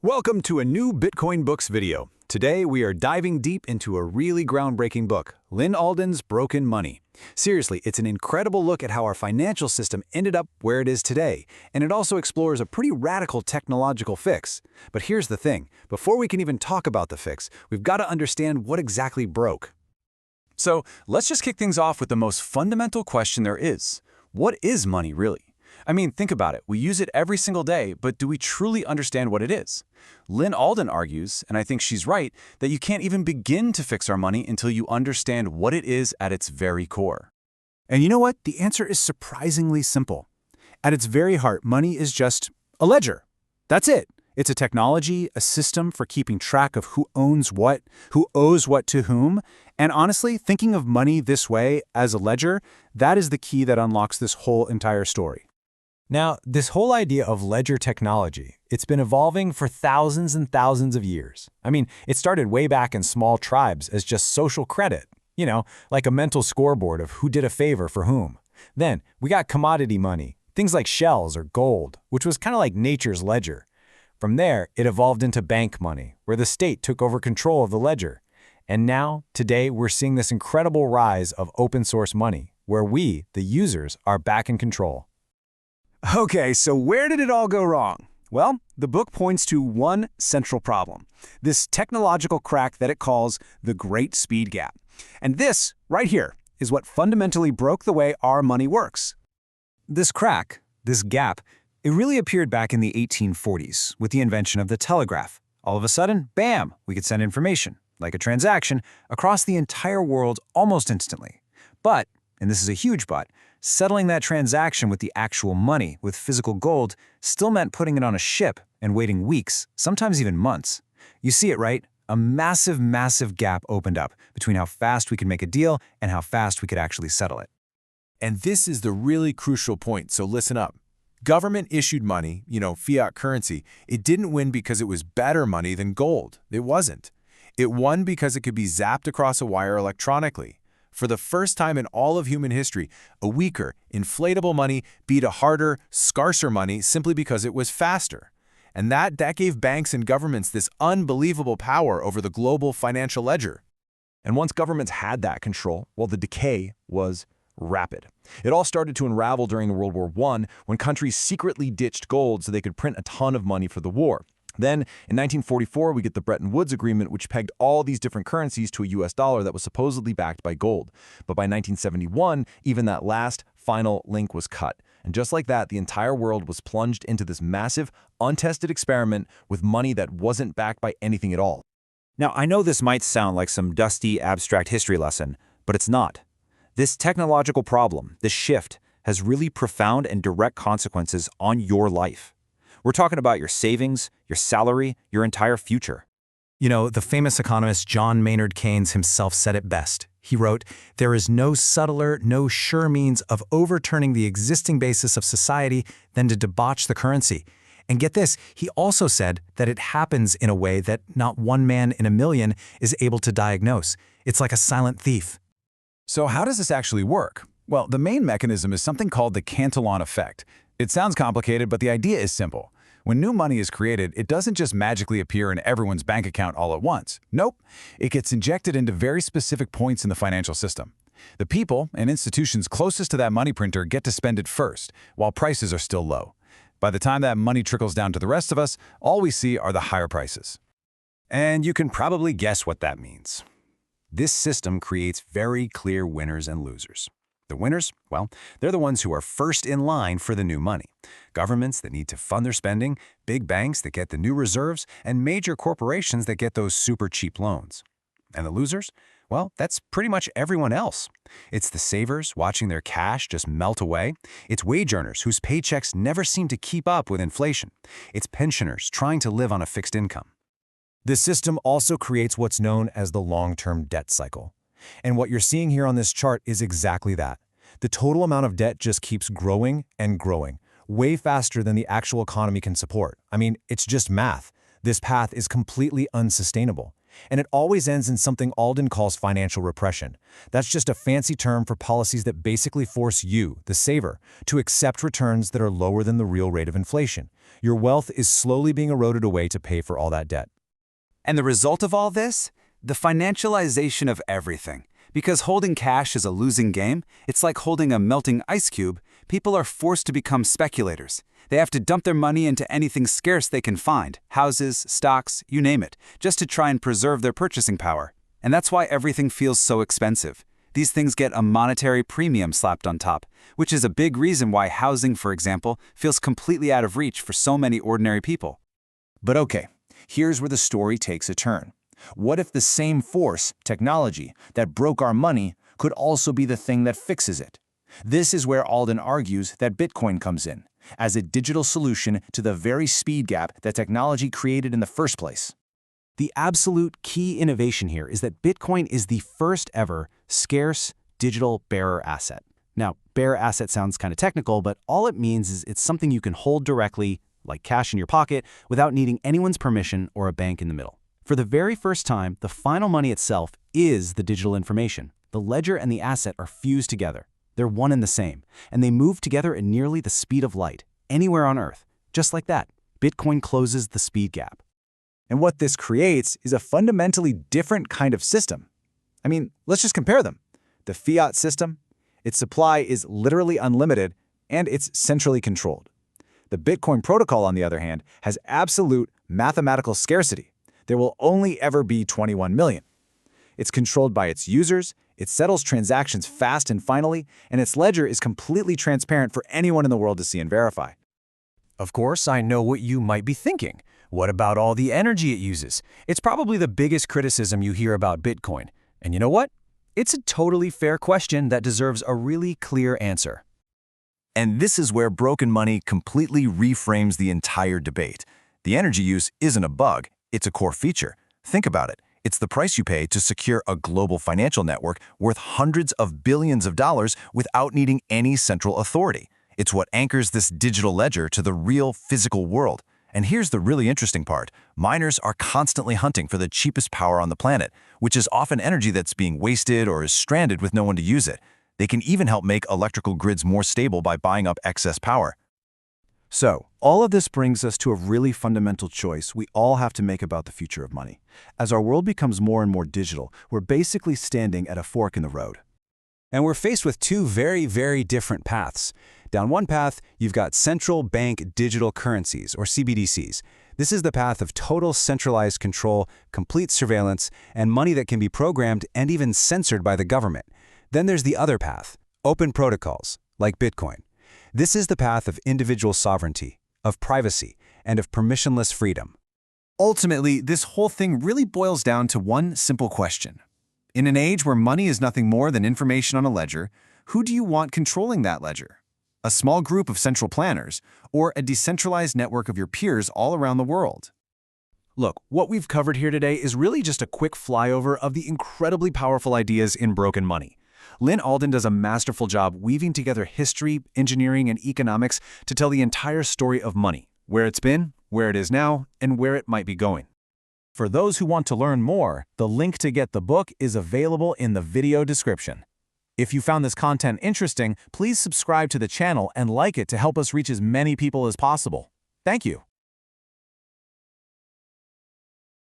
Welcome to a new Bitcoin Books video. Today we are diving deep into a really groundbreaking book, Lyn Alden's Broken Money. Seriously, it's an incredible look at how our financial system ended up where it is today, and it also explores a pretty radical technological fix. But here's the thing, before we can even talk about the fix, we've got to understand what exactly broke. So let's just kick things off with the most fundamental question there is. What is money really? I mean, think about it. We use it every single day, but do we truly understand what it is? Lyn Alden argues, and I think she's right, that you can't even begin to fix our money until you understand what it is at its very core. And you know what? The answer is surprisingly simple. At its very heart, money is just a ledger. That's it. It's a technology, a system for keeping track of who owns what, who owes what to whom. And honestly, thinking of money this way as a ledger, that is the key that unlocks this whole entire story. Now, this whole idea of ledger technology, it's been evolving for thousands and thousands of years. I mean, it started way back in small tribes as just social credit, like a mental scoreboard of who did a favor for whom. Then, we got commodity money, things like shells or gold, which was kind of like nature's ledger. From there, it evolved into bank money, where the state took over control of the ledger. And now, today, we're seeing this incredible rise of open source money, where we, the users, are back in control. Okay, so where did it all go wrong? Well, the book points to one central problem, this technological crack that it calls the Great Speed Gap. And this, right here, is what fundamentally broke the way our money works. This crack, this gap, it really appeared back in the 1840s with the invention of the telegraph. All of a sudden, bam, we could send information, like a transaction, across the entire world almost instantly. But, and this is a huge but, settling that transaction with the actual money, with physical gold, still meant putting it on a ship and waiting weeks, sometimes even months. You see it, right? A massive, massive gap opened up between how fast we could make a deal and how fast we could actually settle it. And this is the really crucial point, so listen up. Government-issued money, fiat currency, it didn't win because it was better money than gold. It wasn't. It won because it could be zapped across a wire electronically. For the first time in all of human history, a weaker, inflatable money beat a harder, scarcer money simply because it was faster. And that gave banks and governments this unbelievable power over the global financial ledger. And once governments had that control, well, the decay was rapid. It all started to unravel during World War I when countries secretly ditched gold so they could print a ton of money for the war. Then, in 1944, we get the Bretton Woods Agreement, which pegged all these different currencies to a US dollar that was supposedly backed by gold. But by 1971, even that last, final link was cut. And just like that, the entire world was plunged into this massive, untested experiment with money that wasn't backed by anything at all. Now, I know this might sound like some dusty, abstract history lesson, but it's not. This technological problem, this shift, has really profound and direct consequences on your life. We're talking about your savings, your salary, your entire future. The famous economist John Maynard Keynes himself said it best. He wrote, "There is no subtler, no sure means of overturning the existing basis of society than to debauch the currency." And get this, he also said that it happens in a way that not one man in a million is able to diagnose. It's like a silent thief. So how does this actually work? Well, the main mechanism is something called the Cantillon effect. It sounds complicated, but the idea is simple. When new money is created, it doesn't just magically appear in everyone's bank account all at once. Nope. It gets injected into very specific points in the financial system. The people and institutions closest to that money printer get to spend it first, while prices are still low. By the time that money trickles down to the rest of us, all we see are the higher prices. And you can probably guess what that means. This system creates very clear winners and losers. The winners, well, they're the ones who are first in line for the new money. Governments that need to fund their spending, big banks that get the new reserves, and major corporations that get those super cheap loans. And the losers? Well, that's pretty much everyone else. It's the savers watching their cash just melt away. It's wage earners whose paychecks never seem to keep up with inflation. It's pensioners trying to live on a fixed income. This system also creates what's known as the long-term debt cycle. And what you're seeing here on this chart is exactly that. The total amount of debt just keeps growing and growing, way faster than the actual economy can support. I mean, it's just math. This path is completely unsustainable. And it always ends in something Alden calls financial repression. That's just a fancy term for policies that basically force you, the saver, to accept returns that are lower than the real rate of inflation. Your wealth is slowly being eroded away to pay for all that debt. And the result of all this? The financialization of everything. Because holding cash is a losing game, it's like holding a melting ice cube. People are forced to become speculators. They have to dump their money into anything scarce they can find, houses, stocks, you name it, just to try and preserve their purchasing power. And that's why everything feels so expensive. These things get a monetary premium slapped on top, which is a big reason why housing, for example, feels completely out of reach for so many ordinary people. But okay, here's where the story takes a turn. What if the same force, technology, that broke our money could also be the thing that fixes it? This is where Alden argues that Bitcoin comes in, as a digital solution to the very speed gap that technology created in the first place. The absolute key innovation here is that Bitcoin is the first ever scarce digital bearer asset. Now, bearer asset sounds kind of technical, but all it means is it's something you can hold directly, like cash in your pocket, without needing anyone's permission or a bank in the middle. For the very first time, the final money itself is the digital information. The ledger and the asset are fused together. They're one and the same, and they move together at nearly the speed of light, anywhere on Earth. Just like that, Bitcoin closes the speed gap. And what this creates is a fundamentally different kind of system. I mean, let's just compare them. The fiat system, its supply is literally unlimited, and it's centrally controlled. The Bitcoin protocol, on the other hand, has absolute mathematical scarcity. There will only ever be 21 million. It's controlled by its users, it settles transactions fast and finally, and its ledger is completely transparent for anyone in the world to see and verify. Of course, I know what you might be thinking. What about all the energy it uses? It's probably the biggest criticism you hear about Bitcoin. And you know what? It's a totally fair question that deserves a really clear answer. And this is where broken money completely reframes the entire debate. The energy use isn't a bug, it's a core feature. Think about it. It's the price you pay to secure a global financial network worth hundreds of billions of dollars without needing any central authority. It's what anchors this digital ledger to the real physical world. And here's the really interesting part. Miners are constantly hunting for the cheapest power on the planet, which is often energy that's being wasted or is stranded with no one to use it. They can even help make electrical grids more stable by buying up excess power. So, all of this brings us to a really fundamental choice we all have to make about the future of money. As our world becomes more and more digital, we're basically standing at a fork in the road. And we're faced with two very, very different paths. Down one path, you've got Central Bank Digital Currencies, or CBDCs. This is the path of total centralized control, complete surveillance, and money that can be programmed and even censored by the government. Then there's the other path, open protocols, like Bitcoin. This is the path of individual sovereignty, of privacy, and of permissionless freedom. Ultimately, this whole thing really boils down to one simple question. In an age where money is nothing more than information on a ledger, who do you want controlling that ledger? A small group of central planners, or a decentralized network of your peers all around the world? Look, what we've covered here today is really just a quick flyover of the incredibly powerful ideas in Broken Money. Lyn Alden does a masterful job weaving together history, engineering, and economics to tell the entire story of money, where it's been, where it is now, and where it might be going. For those who want to learn more, the link to get the book is available in the video description. If you found this content interesting, please subscribe to the channel and like it to help us reach as many people as possible. Thank you.